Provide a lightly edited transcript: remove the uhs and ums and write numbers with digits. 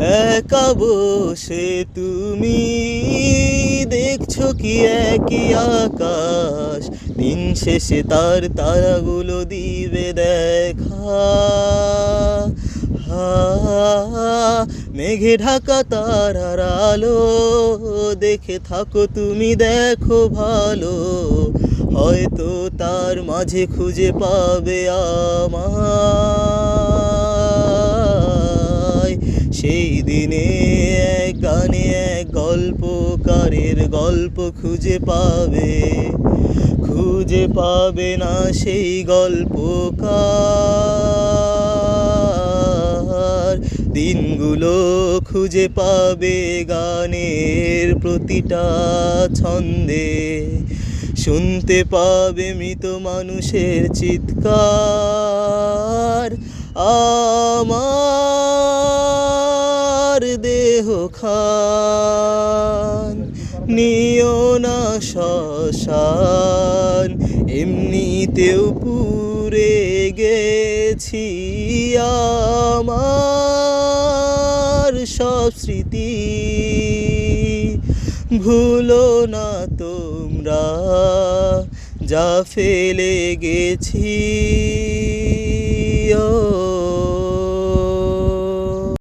একা বসে তুমি দেখছো কি একই আকাশ, দিন শেষে তার তারাগুলো দিবে দেখা। মেঘে ঢাকা তারার আলো দেখে থাকো তুমি, দেখো ভালো, হয়তো তার মাঝে খুঁজে পাবে আমায়। সেই দিনে এক গানে এক গল্পকারের গল্প খুঁজে পাবে, খুঁজে পাবে না সেই গল্পকার। দিনগুলো খুঁজে পাবে গানের প্রতিটা ছন্দে, শুনতে পাবে মৃত মানুষের চিৎকার। আমার দেহ খান নিও না শ্মশান, এমনিতেও পুড়ে গেছি আমার সব স্মৃতি। ভুলো না তোমরা যা ফেলে গেছি। ও